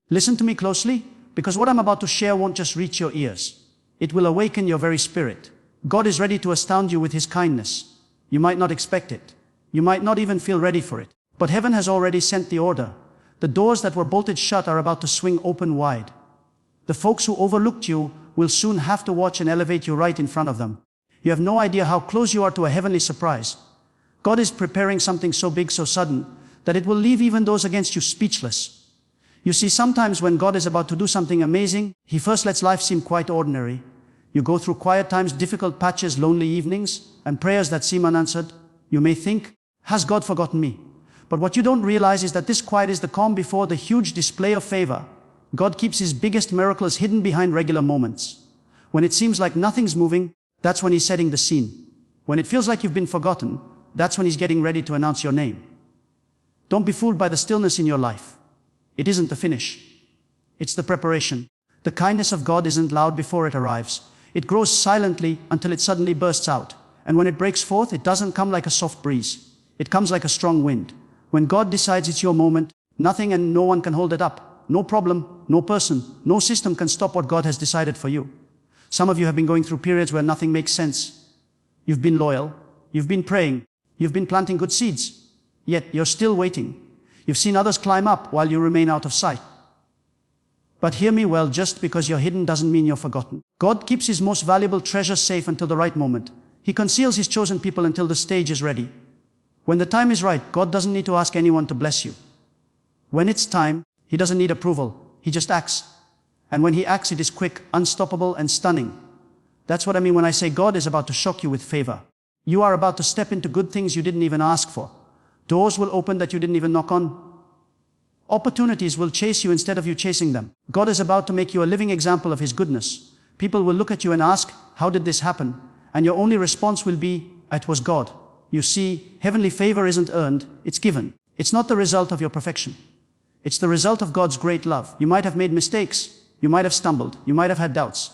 Listen to me closely, because what I'm about to share won't just reach your ears. It will awaken your very spirit. God is ready to astound you with His kindness. You might not expect it. You might not even feel ready for it. But heaven has already sent the order. The doors that were bolted shut are about to swing open wide. The folks who overlooked you will soon have to watch and elevate you right in front of them. You have no idea how close you are to a heavenly surprise. God is preparing something so big, so sudden, that it will leave even those against you speechless. You see, sometimes when God is about to do something amazing, He first lets life seem quite ordinary. You go through quiet times, difficult patches, lonely evenings, and prayers that seem unanswered. You may think, has God forgotten me? But what you don't realize is that this quiet is the calm before the huge display of favor. God keeps His biggest miracles hidden behind regular moments. When it seems like nothing's moving, that's when He's setting the scene. When it feels like you've been forgotten, that's when He's getting ready to announce your name. Don't be fooled by the stillness in your life. It isn't the finish. It's the preparation. The kindness of God isn't loud before it arrives. It grows silently until it suddenly bursts out. And when it breaks forth, it doesn't come like a soft breeze. It comes like a strong wind. When God decides it's your moment, nothing and no one can hold it up. No problem, no person, no system can stop what God has decided for you. Some of you have been going through periods where nothing makes sense. You've been loyal. You've been praying. You've been planting good seeds. Yet you're still waiting. You've seen others climb up while you remain out of sight. But hear me well, just because you're hidden doesn't mean you're forgotten. God keeps His most valuable treasures safe until the right moment. He conceals His chosen people until the stage is ready. When the time is right, God doesn't need to ask anyone to bless you. When it's time, He doesn't need approval. He just acts. And when He acts, it is quick, unstoppable, and stunning. That's what I mean when I say God is about to shock you with favor. You are about to step into good things you didn't even ask for. Doors will open that you didn't even knock on. Opportunities will chase you instead of you chasing them. God is about to make you a living example of His goodness. People will look at you and ask, how did this happen? And your only response will be, it was God. You see, heavenly favor isn't earned, it's given. It's not the result of your perfection. It's the result of God's great love. You might have made mistakes. You might have stumbled. You might have had doubts.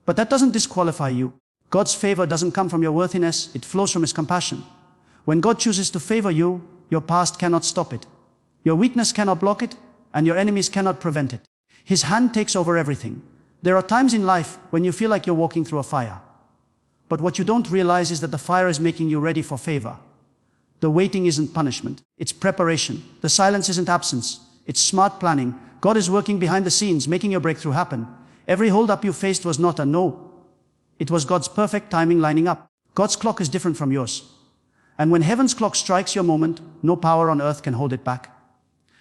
But that doesn't disqualify you. God's favor doesn't come from your worthiness. It flows from His compassion. When God chooses to favor you, your past cannot stop it. Your weakness cannot block it, and your enemies cannot prevent it. His hand takes over everything. There are times in life when you feel like you're walking through a fire. But what you don't realize is that the fire is making you ready for favor. The waiting isn't punishment, it's preparation. The silence isn't absence, it's smart planning. God is working behind the scenes, making your breakthrough happen. Every holdup you faced was not a no. It was God's perfect timing lining up. God's clock is different from yours. And when heaven's clock strikes your moment, no power on earth can hold it back.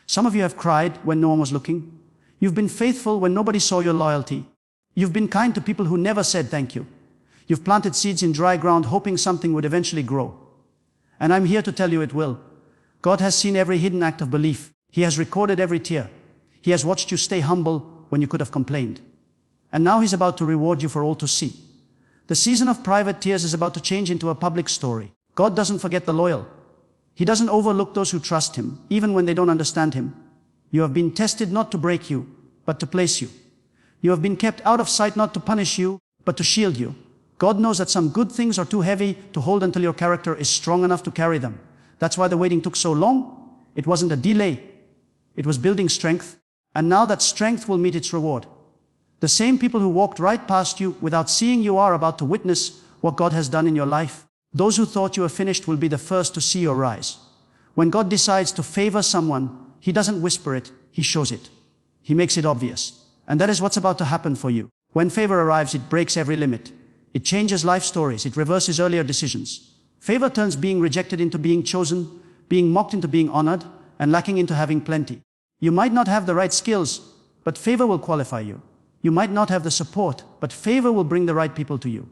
Some of you have cried when no one was looking. You've been faithful when nobody saw your loyalty. You've been kind to people who never said thank you. You've planted seeds in dry ground hoping something would eventually grow. And I'm here to tell you it will. God has seen every hidden act of belief. He has recorded every tear. He has watched you stay humble when you could have complained. And now He's about to reward you for all to see. The season of private tears is about to change into a public story. God doesn't forget the loyal. He doesn't overlook those who trust Him, even when they don't understand Him. You have been tested not to break you, but to place you. You have been kept out of sight not to punish you, but to shield you. God knows that some good things are too heavy to hold until your character is strong enough to carry them. That's why the waiting took so long. It wasn't a delay. It was building strength. And now that strength will meet its reward. The same people who walked right past you without seeing you are about to witness what God has done in your life. Those who thought you were finished will be the first to see your rise. When God decides to favor someone, He doesn't whisper it, He shows it. He makes it obvious. And that is what's about to happen for you. When favor arrives, it breaks every limit. It changes life stories. It reverses earlier decisions. Favor turns being rejected into being chosen, being mocked into being honored, and lacking into having plenty. You might not have the right skills, but favor will qualify you. You might not have the support, but favor will bring the right people to you.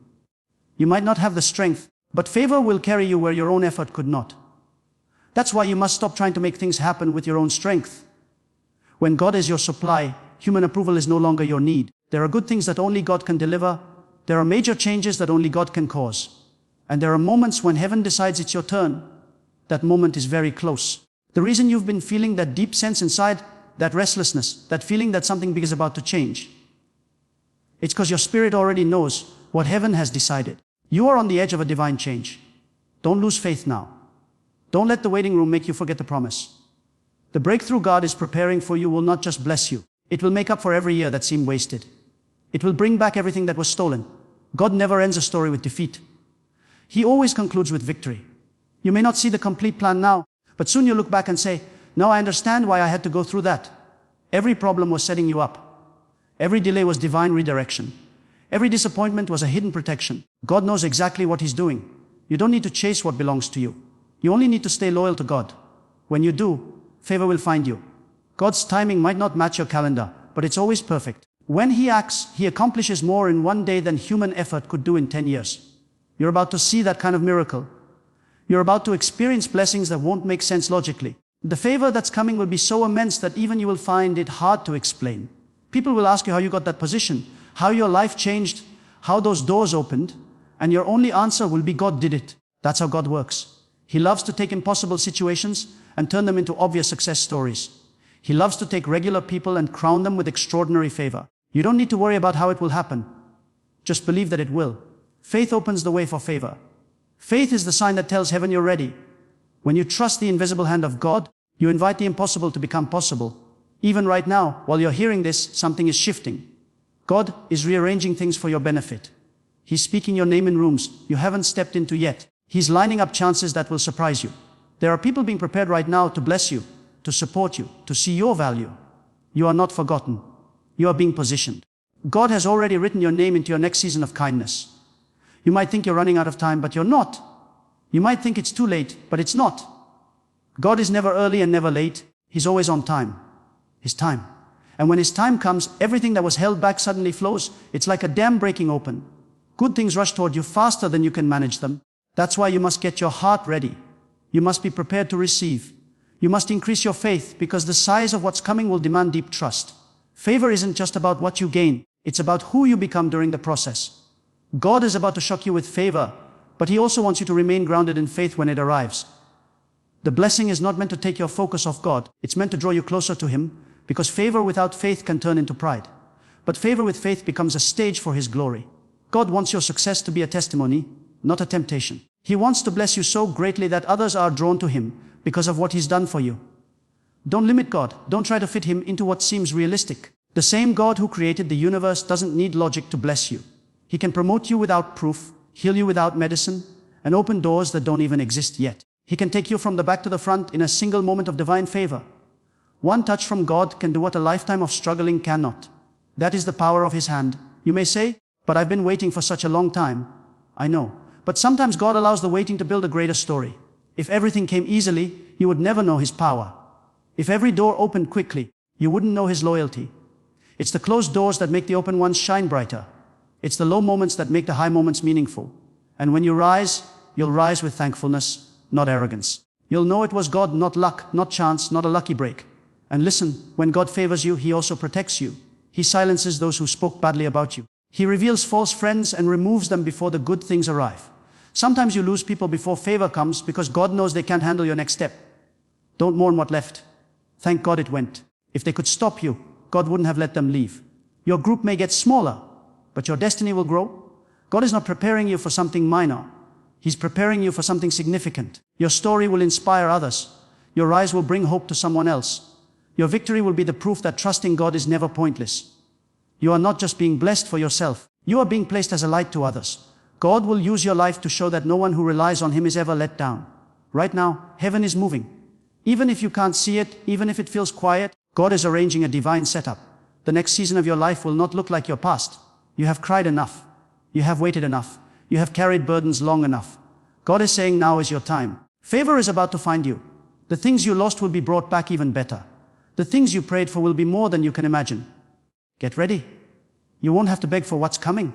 You might not have the strength, but favor will carry you where your own effort could not. That's why you must stop trying to make things happen with your own strength. When God is your supply, human approval is no longer your need. There are good things that only God can deliver. There are major changes that only God can cause. And there are moments when heaven decides it's your turn. That moment is very close. The reason you've been feeling that deep sense inside, that restlessness, that feeling that something big is about to change, it's because your spirit already knows what heaven has decided. You are on the edge of a divine change. Don't lose faith now. Don't let the waiting room make you forget the promise. The breakthrough God is preparing for you will not just bless you. It will make up for every year that seemed wasted. It will bring back everything that was stolen. God never ends a story with defeat. He always concludes with victory. You may not see the complete plan now, but soon you look back and say, now I understand why I had to go through that. Every problem was setting you up. Every delay was divine redirection. Every disappointment was a hidden protection. God knows exactly what He's doing. You don't need to chase what belongs to you. You only need to stay loyal to God. When you do, favor will find you. God's timing might not match your calendar, but it's always perfect. When He acts, He accomplishes more in one day than human effort could do in 10 years. You're about to see that kind of miracle. You're about to experience blessings that won't make sense logically. The favor that's coming will be so immense that even you will find it hard to explain. People will ask you how you got that position, how your life changed, how those doors opened, and your only answer will be God did it. That's how God works. He loves to take impossible situations and turn them into obvious success stories. He loves to take regular people and crown them with extraordinary favor. You don't need to worry about how it will happen. Just believe that it will. Faith opens the way for favor. Faith is the sign that tells heaven you're ready. When you trust the invisible hand of God, you invite the impossible to become possible. Even right now, while you're hearing this, something is shifting. God is rearranging things for your benefit. He's speaking your name in rooms you haven't stepped into yet. He's lining up chances that will surprise you. There are people being prepared right now to bless you, to support you, to see your value. You are not forgotten. You are being positioned. God has already written your name into your next season of kindness. You might think you're running out of time, but you're not. You might think it's too late, but it's not. God is never early and never late. He's always on time. His time. And when His time comes, everything that was held back suddenly flows. It's like a dam breaking open. Good things rush toward you faster than you can manage them. That's why you must get your heart ready. You must be prepared to receive. You must increase your faith, because the size of what's coming will demand deep trust. Favor isn't just about what you gain. It's about who you become during the process. God is about to shock you with favor, but He also wants you to remain grounded in faith when it arrives. The blessing is not meant to take your focus off God. It's meant to draw you closer to Him, because favor without faith can turn into pride. But favor with faith becomes a stage for His glory. God wants your success to be a testimony, not a temptation. He wants to bless you so greatly that others are drawn to Him because of what He's done for you. Don't limit God. Don't try to fit Him into what seems realistic. The same God who created the universe doesn't need logic to bless you. He can promote you without proof, heal you without medicine, and open doors that don't even exist yet. He can take you from the back to the front in a single moment of divine favor. One touch from God can do what a lifetime of struggling cannot. That is the power of His hand. You may say, but I've been waiting for such a long time. I know. But sometimes God allows the waiting to build a greater story. If everything came easily, you would never know His power. If every door opened quickly, you wouldn't know His loyalty. It's the closed doors that make the open ones shine brighter. It's the low moments that make the high moments meaningful. And when you rise, you'll rise with thankfulness, not arrogance. You'll know it was God, not luck, not chance, not a lucky break. And listen, when God favors you, He also protects you. He silences those who spoke badly about you. He reveals false friends and removes them before the good things arrive. Sometimes you lose people before favor comes because God knows they can't handle your next step. Don't mourn what left. Thank God it went. If they could stop you, God wouldn't have let them leave. Your group may get smaller, but your destiny will grow. God is not preparing you for something minor. He's preparing you for something significant. Your story will inspire others. Your rise will bring hope to someone else. Your victory will be the proof that trusting God is never pointless. You are not just being blessed for yourself. You are being placed as a light to others. God will use your life to show that no one who relies on Him is ever let down. Right now, heaven is moving. Even if you can't see it, even if it feels quiet, God is arranging a divine setup. The next season of your life will not look like your past. You have cried enough. You have waited enough. You have carried burdens long enough. God is saying now is your time. Favor is about to find you. The things you lost will be brought back even better. The things you prayed for will be more than you can imagine. Get ready. You won't have to beg for what's coming.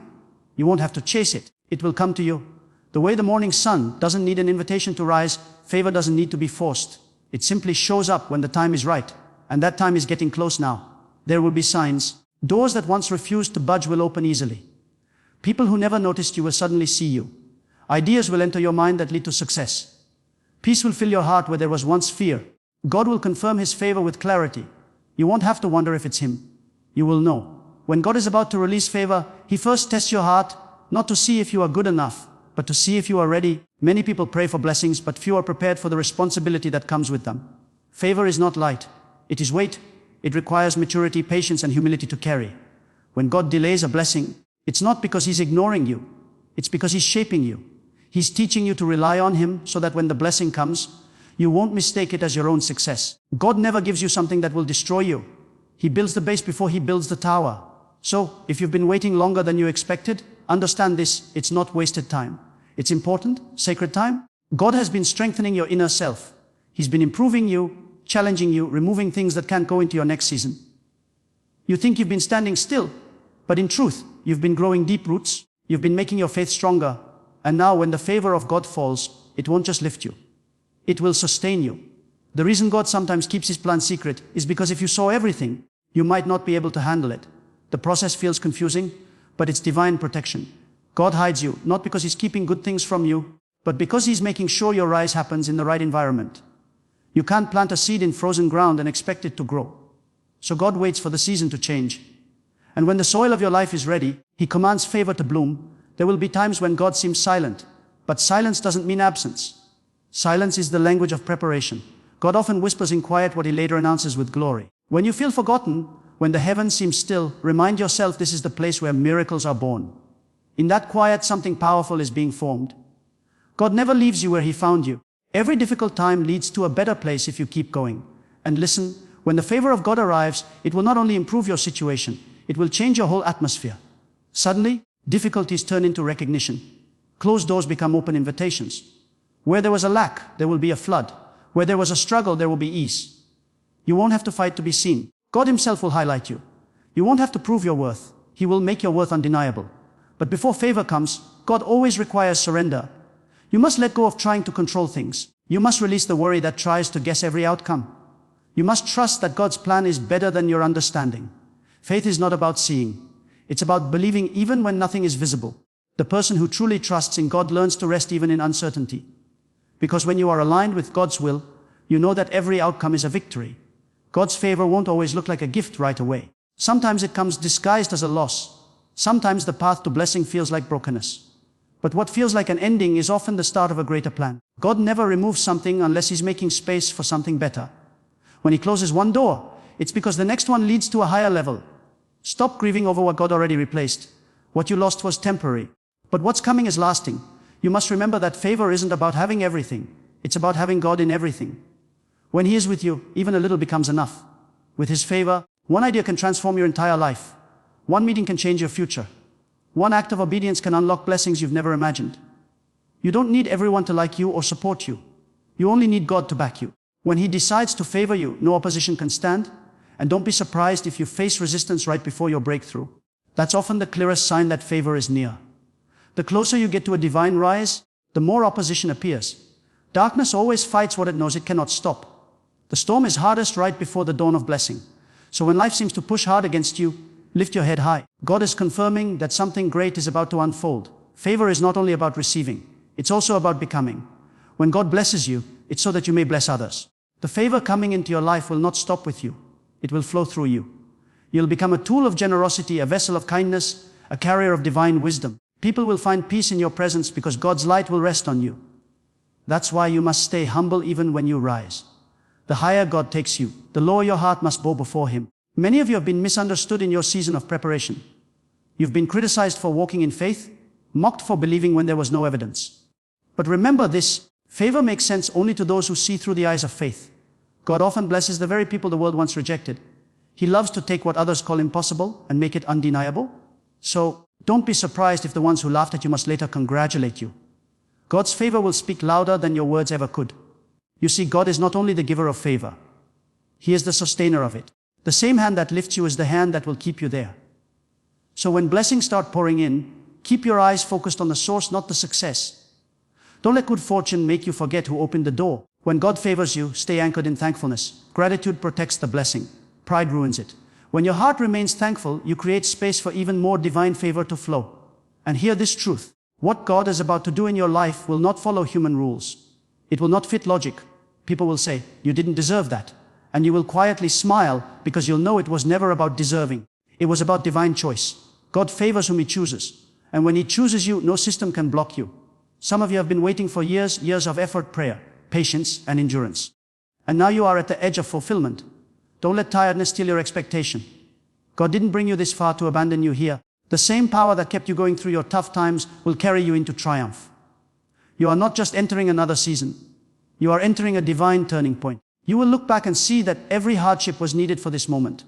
You won't have to chase it. It will come to you. The way the morning sun doesn't need an invitation to rise, favor doesn't need to be forced. It simply shows up when the time is right. And that time is getting close now. There will be signs. Doors that once refused to budge will open easily. People who never noticed you will suddenly see you. Ideas will enter your mind that lead to success. Peace will fill your heart where there was once fear. God will confirm His favor with clarity. You won't have to wonder if it's Him. You will know. When God is about to release favor, He first tests your heart, not to see if you are good enough, but to see if you are ready. Many people pray for blessings, but few are prepared for the responsibility that comes with them. Favor is not light. It is weight. It requires maturity, patience, and humility to carry. When God delays a blessing, it's not because He's ignoring you. It's because He's shaping you. He's teaching you to rely on Him so that when the blessing comes, you won't mistake it as your own success. God never gives you something that will destroy you. He builds the base before He builds the tower. So, if you've been waiting longer than you expected, understand this: it's not wasted time. It's important, sacred time. God has been strengthening your inner self. He's been improving you, challenging you, removing things that can't go into your next season. You think you've been standing still, but in truth, you've been growing deep roots. You've been making your faith stronger. And now when the favor of God falls, it won't just lift you. It will sustain you. The reason God sometimes keeps His plan secret is because if you saw everything, you might not be able to handle it. The process feels confusing, but it's divine protection. God hides you, not because He's keeping good things from you, but because He's making sure your rise happens in the right environment. You can't plant a seed in frozen ground and expect it to grow. So God waits for the season to change. And when the soil of your life is ready, He commands favor to bloom. There will be times when God seems silent, but silence doesn't mean absence. Silence is the language of preparation. God often whispers in quiet what He later announces with glory. When you feel forgotten, when the heavens seem still, remind yourself this is the place where miracles are born. In that quiet, something powerful is being formed. God never leaves you where He found you. Every difficult time leads to a better place if you keep going. And listen, when the favor of God arrives, it will not only improve your situation, it will change your whole atmosphere. Suddenly, difficulties turn into recognition. Closed doors become open invitations. Where there was a lack, there will be a flood. Where there was a struggle, there will be ease. You won't have to fight to be seen. God Himself will highlight you. You won't have to prove your worth. He will make your worth undeniable. But before favor comes, God always requires surrender. You must let go of trying to control things. You must release the worry that tries to guess every outcome. You must trust that God's plan is better than your understanding. Faith is not about seeing. It's about believing even when nothing is visible. The person who truly trusts in God learns to rest even in uncertainty. Because when you are aligned with God's will, you know that every outcome is a victory. God's favor won't always look like a gift right away. Sometimes it comes disguised as a loss. Sometimes the path to blessing feels like brokenness. But what feels like an ending is often the start of a greater plan. God never removes something unless He's making space for something better. When He closes one door, it's because the next one leads to a higher level. Stop grieving over what God already replaced. What you lost was temporary. But what's coming is lasting. You must remember that favor isn't about having everything. It's about having God in everything. When He is with you, even a little becomes enough. With His favor, one idea can transform your entire life. One meeting can change your future. One act of obedience can unlock blessings you've never imagined. You don't need everyone to like you or support you. You only need God to back you. When He decides to favor you, no opposition can stand. And don't be surprised if you face resistance right before your breakthrough. That's often the clearest sign that favor is near. The closer you get to a divine rise, the more opposition appears. Darkness always fights what it knows it cannot stop. The storm is hardest right before the dawn of blessing. So when life seems to push hard against you, lift your head high. God is confirming that something great is about to unfold. Favor is not only about receiving, it's also about becoming. When God blesses you, it's so that you may bless others. The favor coming into your life will not stop with you. It will flow through you. You'll become a tool of generosity, a vessel of kindness, a carrier of divine wisdom. People will find peace in your presence because God's light will rest on you. That's why you must stay humble even when you rise. The higher God takes you, the lower your heart must bow before Him. Many of you have been misunderstood in your season of preparation. You've been criticized for walking in faith, mocked for believing when there was no evidence. But remember this, favor makes sense only to those who see through the eyes of faith. God often blesses the very people the world once rejected. He loves to take what others call impossible and make it undeniable. So, don't be surprised if the ones who laughed at you must later congratulate you. God's favor will speak louder than your words ever could. You see, God is not only the giver of favor. He is the sustainer of it. The same hand that lifts you is the hand that will keep you there. So when blessings start pouring in, keep your eyes focused on the source, not the success. Don't let good fortune make you forget who opened the door. When God favors you, stay anchored in thankfulness. Gratitude protects the blessing. Pride ruins it. When your heart remains thankful, you create space for even more divine favor to flow. And hear this truth. What God is about to do in your life will not follow human rules. It will not fit logic. People will say, "You didn't deserve that." And you will quietly smile because you'll know it was never about deserving. It was about divine choice. God favors whom He chooses. And when He chooses you, no system can block you. Some of you have been waiting for years of effort, prayer, patience, and endurance. And now you are at the edge of fulfillment. Don't let tiredness steal your expectation. God didn't bring you this far to abandon you here. The same power that kept you going through your tough times will carry you into triumph. You are not just entering another season. You are entering a divine turning point. You will look back and see that every hardship was needed for this moment.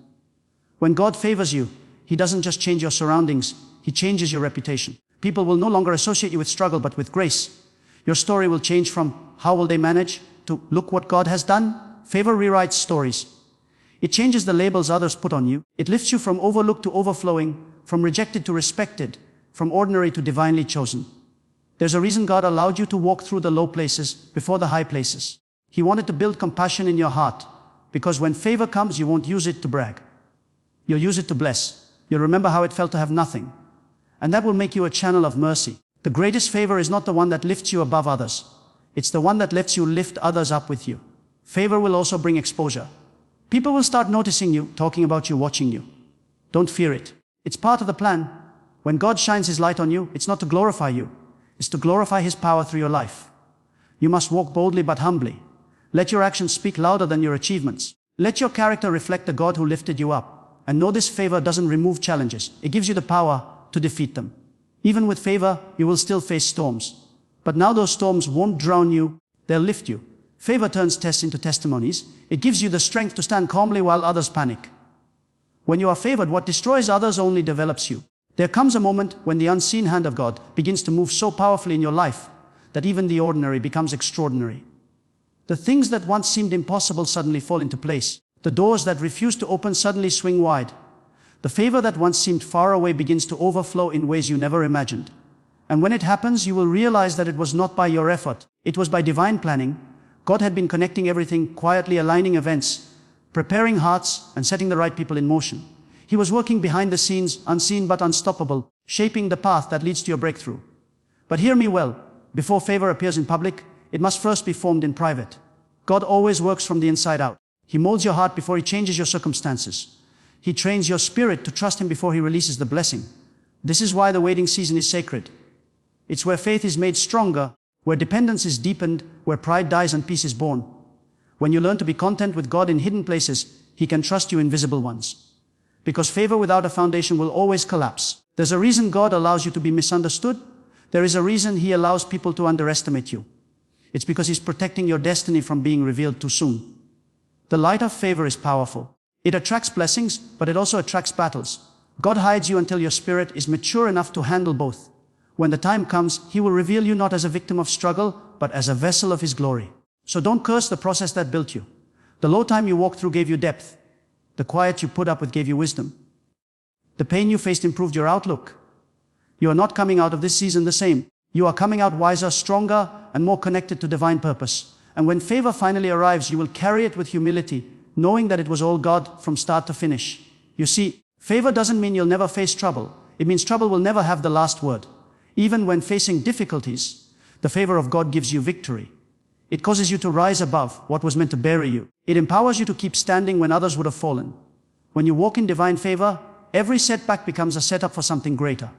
When God favors you, He doesn't just change your surroundings, He changes your reputation. People will no longer associate you with struggle, but with grace. Your story will change from "how will they manage" to "look what God has done." Favor rewrites stories. It changes the labels others put on you. It lifts you from overlooked to overflowing, from rejected to respected, from ordinary to divinely chosen. There's a reason God allowed you to walk through the low places before the high places. He wanted to build compassion in your heart, because when favor comes, you won't use it to brag. You'll use it to bless. You'll remember how it felt to have nothing. And that will make you a channel of mercy. The greatest favor is not the one that lifts you above others. It's the one that lets you lift others up with you. Favor will also bring exposure. People will start noticing you, talking about you, watching you. Don't fear it. It's part of the plan. When God shines His light on you, it's not to glorify you. It's to glorify His power through your life. You must walk boldly but humbly. Let your actions speak louder than your achievements. Let your character reflect the God who lifted you up. And know this favor doesn't remove challenges. It gives you the power to defeat them. Even with favor, you will still face storms. But now those storms won't drown you, they'll lift you. Favor turns tests into testimonies. It gives you the strength to stand calmly while others panic. When you are favored, what destroys others only develops you. There comes a moment when the unseen hand of God begins to move so powerfully in your life that even the ordinary becomes extraordinary. The things that once seemed impossible suddenly fall into place. The doors that refused to open suddenly swing wide. The favor that once seemed far away begins to overflow in ways you never imagined. And when it happens, you will realize that it was not by your effort. It was by divine planning. God had been connecting everything, quietly aligning events, preparing hearts, and setting the right people in motion. He was working behind the scenes, unseen but unstoppable, shaping the path that leads to your breakthrough. But hear me well, before favor appears in public, it must first be formed in private. God always works from the inside out. He molds your heart before He changes your circumstances. He trains your spirit to trust Him before He releases the blessing. This is why the waiting season is sacred. It's where faith is made stronger, where dependence is deepened, where pride dies and peace is born. When you learn to be content with God in hidden places, He can trust you in visible ones. Because favor without a foundation will always collapse. There's a reason God allows you to be misunderstood. There is a reason He allows people to underestimate you. It's because He's protecting your destiny from being revealed too soon. The light of favor is powerful. It attracts blessings, but it also attracts battles. God hides you until your spirit is mature enough to handle both. When the time comes, He will reveal you not as a victim of struggle, but as a vessel of His glory. So don't curse the process that built you. The low time you walked through gave you depth. The quiet you put up with gave you wisdom. The pain you faced improved your outlook. You are not coming out of this season the same. You are coming out wiser, stronger, and more connected to divine purpose. And when favor finally arrives, you will carry it with humility, knowing that it was all God from start to finish. You see, favor doesn't mean you'll never face trouble. It means trouble will never have the last word. Even when facing difficulties, the favor of God gives you victory. It causes you to rise above what was meant to bury you. It empowers you to keep standing when others would have fallen. When you walk in divine favor, every setback becomes a setup for something greater.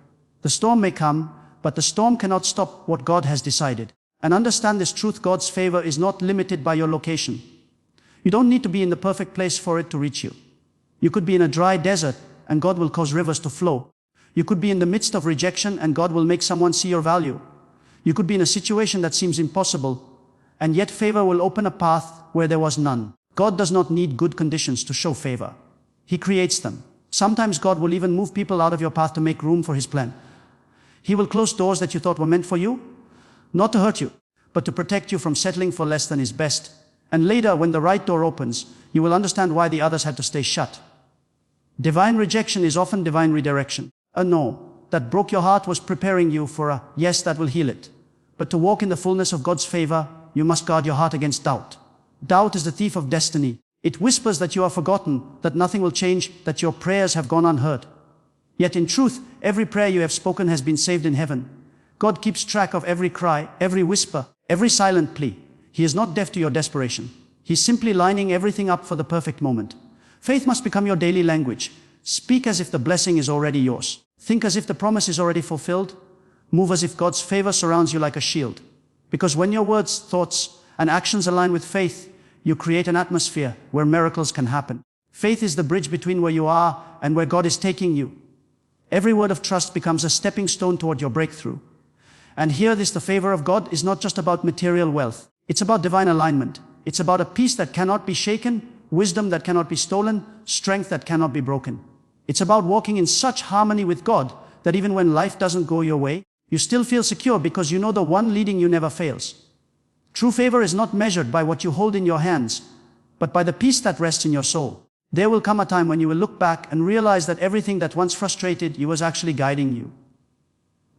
The storm may come, but the storm cannot stop what God has decided. And understand this truth: God's favor is not limited by your location. You don't need to be in the perfect place for it to reach you. You could be in a dry desert, and God will cause rivers to flow. You could be in the midst of rejection, and God will make someone see your value. You could be in a situation that seems impossible, and yet favor will open a path where there was none. God does not need good conditions to show favor. He creates them. Sometimes God will even move people out of your path to make room for His plan. He will close doors that you thought were meant for you, not to hurt you, but to protect you from settling for less than is best. And later, when the right door opens, you will understand why the others had to stay shut. Divine rejection is often divine redirection. A no that broke your heart was preparing you for a yes that will heal it. But to walk in the fullness of God's favor, you must guard your heart against doubt. Doubt is the thief of destiny. It whispers that you are forgotten, that nothing will change, that your prayers have gone unheard. Yet in truth, every prayer you have spoken has been saved in heaven. God keeps track of every cry, every whisper, every silent plea. He is not deaf to your desperation. He's simply lining everything up for the perfect moment. Faith must become your daily language. Speak as if the blessing is already yours. Think as if the promise is already fulfilled. Move as if God's favor surrounds you like a shield. Because when your words, thoughts, and actions align with faith, you create an atmosphere where miracles can happen. Faith is the bridge between where you are and where God is taking you. Every word of trust becomes a stepping stone toward your breakthrough. And hear this, the favor of God is not just about material wealth. It's about divine alignment. It's about a peace that cannot be shaken, wisdom that cannot be stolen, strength that cannot be broken. It's about walking in such harmony with God that even when life doesn't go your way, you still feel secure because you know the one leading you never fails. True favor is not measured by what you hold in your hands, but by the peace that rests in your soul. There will come a time when you will look back and realize that everything that once frustrated you was actually guiding you.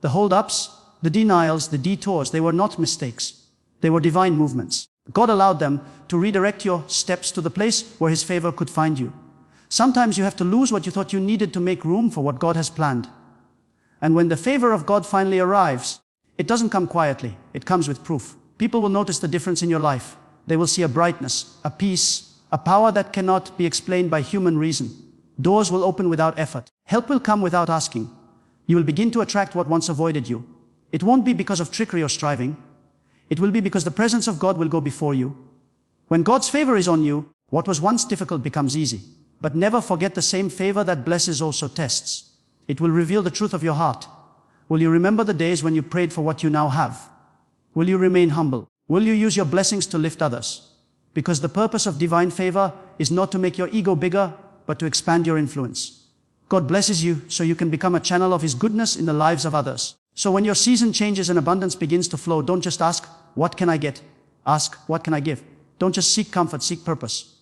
The hold-ups, the denials, the detours, they were not mistakes. They were divine movements. God allowed them to redirect your steps to the place where His favor could find you. Sometimes you have to lose what you thought you needed to make room for what God has planned. And when the favor of God finally arrives, it doesn't come quietly. It comes with proof. People will notice the difference in your life. They will see a brightness, a peace, a power that cannot be explained by human reason. Doors will open without effort. Help will come without asking. You will begin to attract what once avoided you. It won't be because of trickery or striving. It will be because the presence of God will go before you. When God's favor is on you, what was once difficult becomes easy. But never forget the same favor that blesses also tests. It will reveal the truth of your heart. Will you remember the days when you prayed for what you now have? Will you remain humble? Will you use your blessings to lift others? Because the purpose of divine favor is not to make your ego bigger, but to expand your influence. God blesses you so you can become a channel of His goodness in the lives of others. So when your season changes and abundance begins to flow, don't just ask, what can I get? Ask, what can I give? Don't just seek comfort, seek purpose.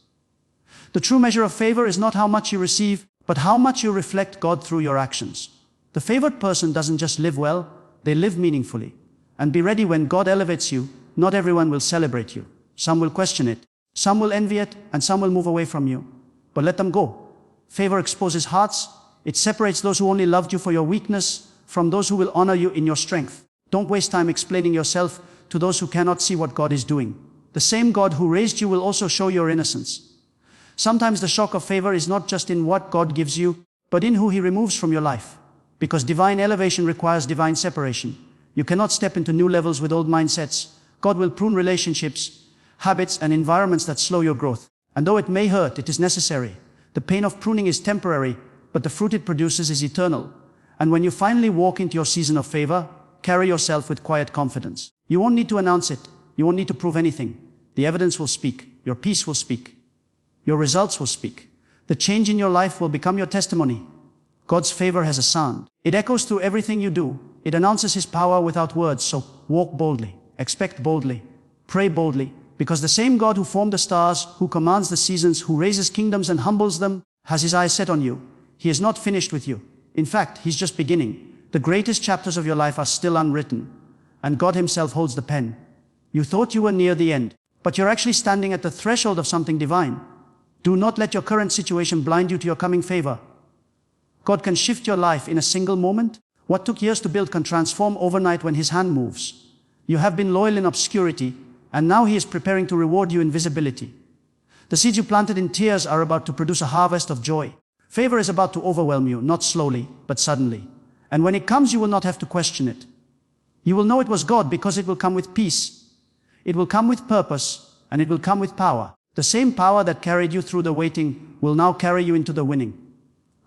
The true measure of favor is not how much you receive, but how much you reflect God through your actions. The favored person doesn't just live well, they live meaningfully. And be ready when God elevates you, not everyone will celebrate you. Some will question it, some will envy it, and some will move away from you. But let them go. Favor exposes hearts. It separates those who only loved you for your weakness from those who will honor you in your strength. Don't waste time explaining yourself to those who cannot see what God is doing. The same God who raised you will also show your innocence. Sometimes the shock of favor is not just in what God gives you, but in who He removes from your life. Because divine elevation requires divine separation. You cannot step into new levels with old mindsets. God will prune relationships, habits, and environments that slow your growth. And though it may hurt, it is necessary. The pain of pruning is temporary, but the fruit it produces is eternal. And when you finally walk into your season of favor, carry yourself with quiet confidence. You won't need to announce it. You won't need to prove anything. The evidence will speak. Your peace will speak. Your results will speak. The change in your life will become your testimony. God's favor has a sound. It echoes through everything you do. It announces His power without words. So walk boldly, expect boldly, pray boldly, because the same God who formed the stars, who commands the seasons, who raises kingdoms and humbles them, has His eyes set on you. He is not finished with you. In fact, He's just beginning. The greatest chapters of your life are still unwritten, and God Himself holds the pen. You thought you were near the end, but you're actually standing at the threshold of something divine. Do not let your current situation blind you to your coming favor. God can shift your life in a single moment. What took years to build can transform overnight when His hand moves. You have been loyal in obscurity, and now He is preparing to reward you in visibility. The seeds you planted in tears are about to produce a harvest of joy. Favor is about to overwhelm you, not slowly, but suddenly. And when it comes, you will not have to question it. You will know it was God because it will come with peace. It will come with purpose, and it will come with power. The same power that carried you through the waiting will now carry you into the winning.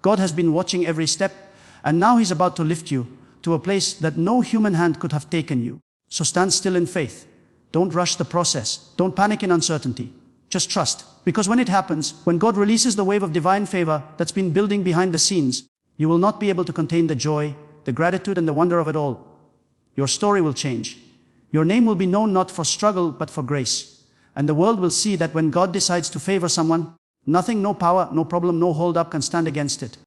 God has been watching every step, and now He's about to lift you to a place that no human hand could have taken you. So stand still in faith. Don't rush the process. Don't panic in uncertainty. Just trust. Because when it happens, when God releases the wave of divine favor that's been building behind the scenes, you will not be able to contain the joy, the gratitude, and the wonder of it all. Your story will change. Your name will be known not for struggle, but for grace. And the world will see that when God decides to favor someone, nothing, no power, no problem, no hold-up can stand against it.